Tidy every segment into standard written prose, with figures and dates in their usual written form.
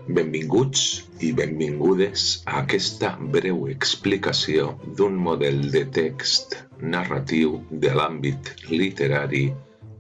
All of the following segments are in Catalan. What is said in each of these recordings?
Benvinguts i benvingudes a aquesta breu explicació d'un model de text narratiu de l'àmbit literari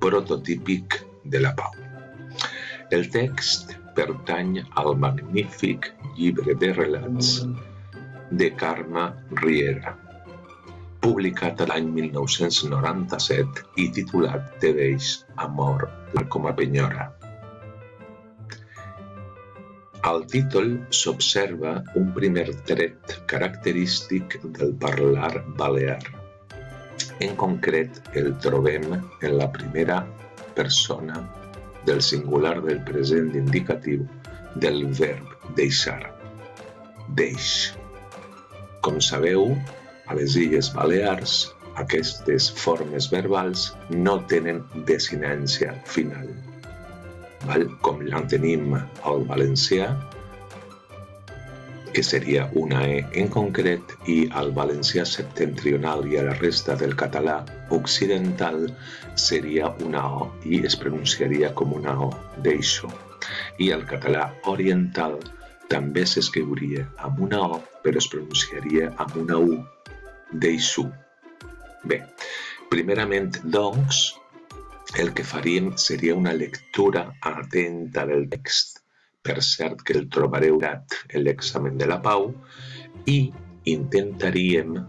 prototípic de la pau. El text pertany al magnífic llibre de relats de Carme Riera, publicat l'any 1997 i titulat Te deix amor com a penyora. Al títol s'observa un primer tret característic del parlar balear. En concret, el trobem en la primera persona del singular del present indicatiu del verb deixar. Deix. Com sabeu, a les Illes Balears, aquestes formes verbals no tenen desinència final. Com la tenim al valencià, que seria una E en concret, i al valencià septentrional i a la resta del català occidental seria una O i es pronunciaria com una O, deixo. I al català oriental també s'escriuria amb una O, però es pronunciaria amb una U, deixo. Bé, primerament, doncs, el que faríem seria una lectura atenta del text. Per cert que el trobareu en l'examen de la pau i intentaríem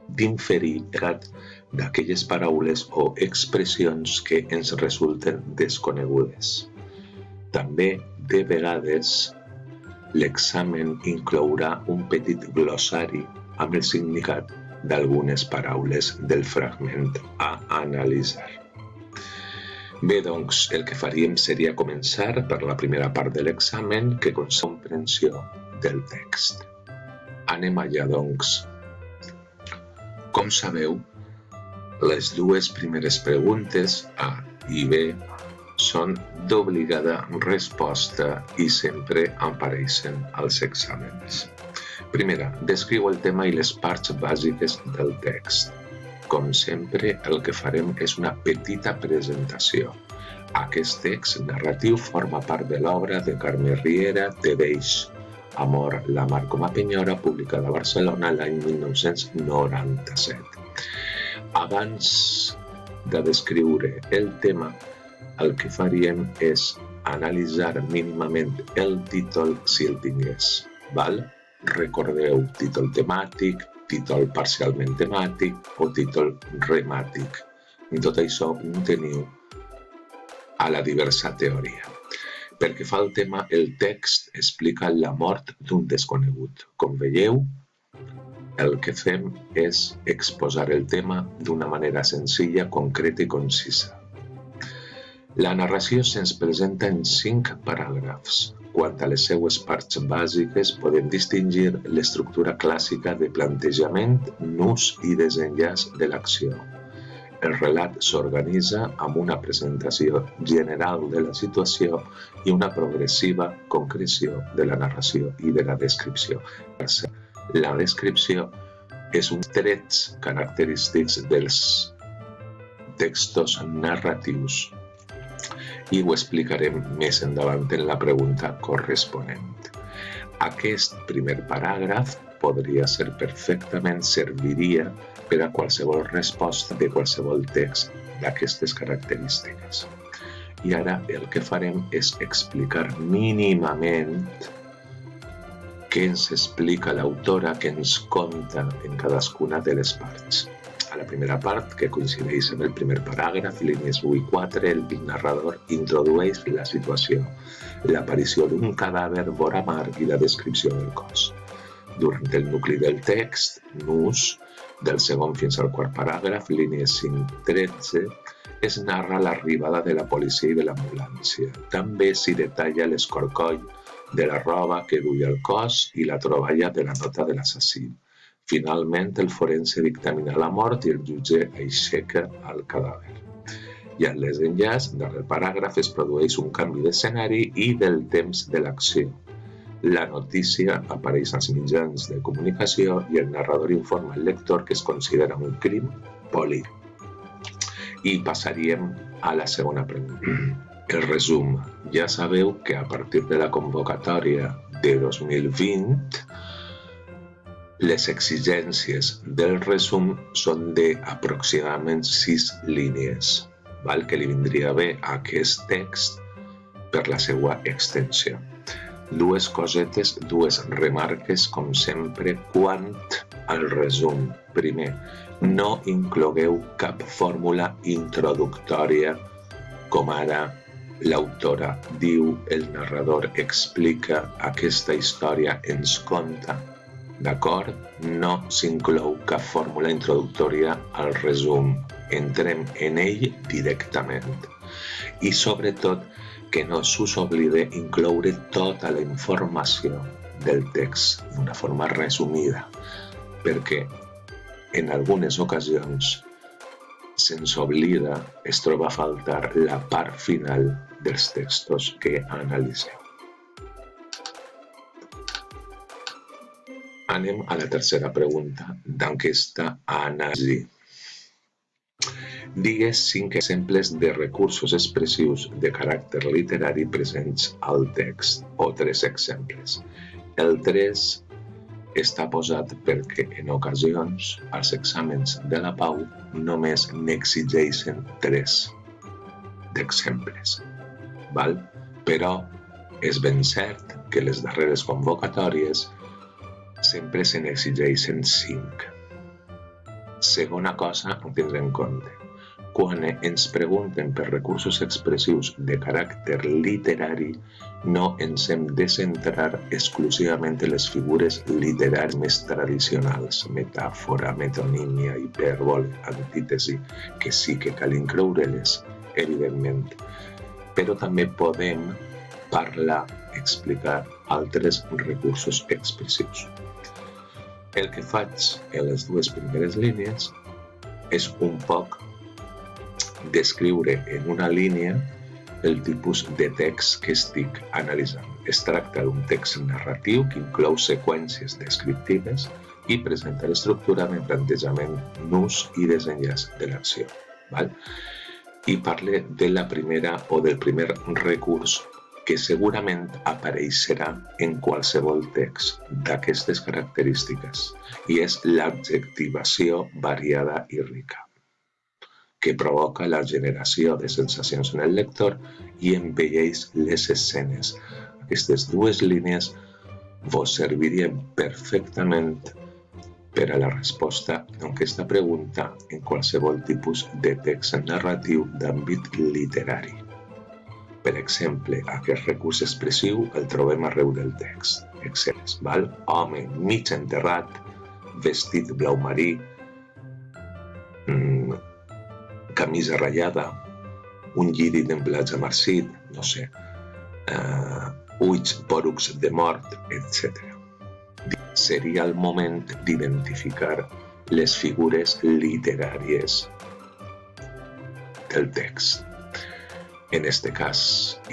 d'inferir d'aquelles paraules o expressions que ens resulten desconegudes. També, de vegades, l'examen inclourà un petit glossari amb el significat d'algunes paraules del fragment a analitzar. Bé, doncs, el que faríem seria començar per la primera part de l'examen, que és la comprensió del text. Anem allà, doncs. Com sabeu, les dues primeres preguntes, A i B, són d'obligada resposta i sempre apareixen als exàmens. Primera, descriu el tema i les parts bàsiques del text. Com sempre, el que farem és una petita presentació. Aquest text narratiu forma part de l'obra de Carme Riera, Te deix amor, la mar com a penyora, publicada a Barcelona l'any 1997. Abans de descriure el tema, el que faríem és analitzar mínimament el títol si el tingués. Recordeu, títol temàtic, títol parcialment temàtic o títol remàtic. I tot això ho teniu a la diversa teoria. Pel que fa al tema, el text explica la mort d'un desconegut. Com veieu, el que fem és exposar el tema d'una manera senzilla, concreta i concisa. La narració se'ns presenta en 5 paràgrafs. Quant a les seues parts bàsiques, podem distingir l'estructura clàssica de plantejament, nus i desenllaç de l'acció. El relat s'organitza amb una presentació general de la situació i una progressiva concreció de la narració i de la descripció. La descripció és un dels trets característics dels textos narratius i ho explicarem més endavant en la pregunta corresponent. Aquest primer paràgraf podria ser perfectament serviria per a qualsevol resposta de qualsevol text d'aquestes característiques. I ara el que farem és explicar mínimament què ens explica l'autora, què ens conta en cadascuna de les parts. A la primera part, que coincideix amb el primer paràgraf, línies 1 i 4, el narrador introdueix la situació, l'aparició d'un cadàver vora mar i la descripció del cos. Durant el nucli del text, nus, del segon fins al quart paràgraf, línies 5-13, es narra l'arribada de la policia i de l'ambulància. També s'hi detalla l'escorcoll de la roba que duia el cos i la troballa de la nota de l'assassí. Finalment, el forense dictamina la mort i el jutge aixeca el cadàver. I al desenllaç, darrer paràgraf, es produeix un canvi d'escenari i del temps de l'acció. La notícia apareix als mitjans de comunicació i el narrador informa el lector que es considera un crim polític. I passaríem a la segona pregunta. El resum. Ja sabeu que a partir de la convocatòria de 2020 les exigències del resum són d'aproximadament 6 línies, val? Que li vindria bé a aquest text per la seva extensió. Dues cosetes, dues remarques, com sempre, quant al resum. Primer, no inclogueu cap fórmula introductòria, com ara l'autora diu, el narrador explica, aquesta història ens conta. D'acord? No s'inclou cap fórmula introductòria al resum. Entrem en ell directament. I sobretot, que no s'us oblide incloure tota la informació del text d'una forma resumida, perquè en algunes ocasions se'ns oblida, es troba a faltar la part final dels textos que analitzeu. Anem a la tercera pregunta d'aquesta anàlisi. Digues 5 exemples de recursos expressius de caràcter literari presents al text, o 3 exemples. El 3 està posat perquè en ocasions als exàmens de la Pau només n'exigeixen 3 d'exemples, val? Però és ben cert que les darreres convocatòries sempre se n'exigeixen 5. Segona cosa a tindre en compte. Quan ens pregunten per recursos expressius de caràcter literari, no ens hem de centrar exclusivament en les figures literàries més tradicionals, metàfora, metonímia, hipèrbole, antítesi, que sí que cal incloure-les, evidentment. Però també podem parlar, explicar altres recursos expressius. El que faig en les dues primeres línies és un poc descriure en una línia el tipus de text que estic analitzant. Es tracta d'un text narratiu que inclou seqüències descriptives i presenta l'estructura amb plantejament, nus i desenllaç de l'acció. I parle de la primera o del primer recurs que segurament apareixerà en qualsevol text d'aquestes característiques, i és l'adjectivació variada i rica, que provoca la generació de sensacions en el lector i embelleix les escenes. Aquestes dues línies vos servirien perfectament per a la resposta d'aquesta pregunta en qualsevol tipus de text narratiu d'àmbit literari. Per exemple, aquest recurs expressiu el trobem arreu del text. Exemples, val? Home mig enterrat, vestit blau marí, camisa ratllada, un lliri en platja marcit, no sé, ulls pòrucs de mort, etc. Seria el moment d'identificar les figures literàries del text. En este cas,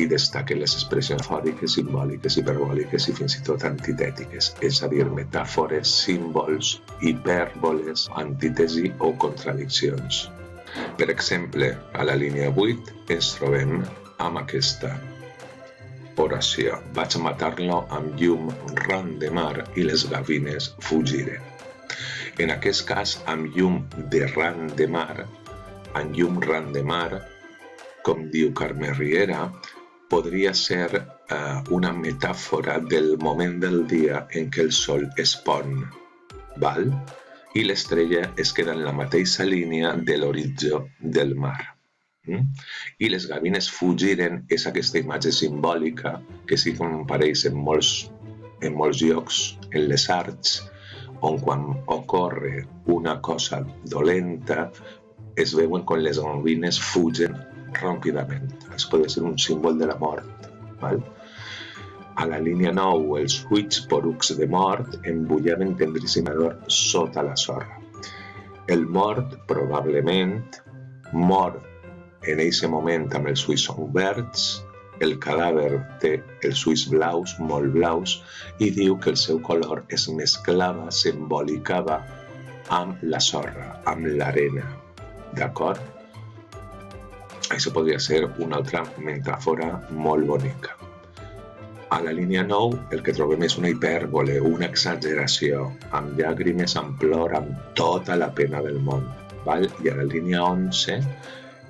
hi destaquen les expressions fòriques, simbòliques, hiperbòliques i fins i tot antitètiques, és a dir, metàfores, símbols, hipèrboles, antítesi o contradiccions. Per exemple, a la línia 8 ens trobem amb aquesta oració. Vaig matar-lo amb llum ran de mar i les gavines fugiren. En aquest cas, amb llum de ran de mar, amb llum ran de mar, com diu Carme Riera, podria ser una metàfora del moment del dia en què el sol es pon, val? I l'estrella es queda en la mateixa línia de l'horitzó del mar. I les gavines fugiren és aquesta imatge simbòlica que sí que apareix en molts llocs, en les arts, on quan ocorre una cosa dolenta es veuen com les gavines fugen ràpidament. Es pot ser un símbol de la mort. Val? A la línia 9, els ulls pòrucs de mort embullaven tendríssimament sota la sorra. El mort, probablement, mor en aquest moment amb els ulls oberts, el cadàver té els ulls blaus, molt blaus, i diu que el seu color es mesclava, s'embolicava amb la sorra, amb l'arena. D'acord? Això podria ser una altra metàfora molt bonica. A la línia 9 el que trobem és una hipèrbole, una exageració, amb llàgrimes, amb plor, amb tota la pena del món. Val? I a la línia 11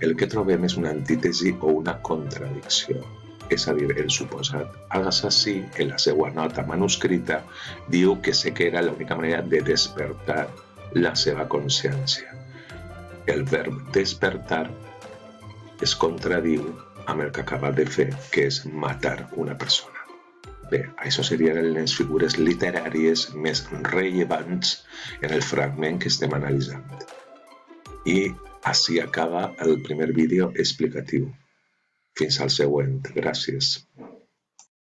el que trobem és una antítesi o una contradicció. És a dir, el suposat assassí, en la seva nota manuscrita, diu que sé que era l'única manera de despertar la seva consciència. El verb despertar es contradiu amb el que acaba de fer, que és matar una persona. Bé, això serien les figures literàries més rellevants en el fragment que estem analitzant. I així acaba el primer vídeo explicatiu. Fins al següent. Gràcies.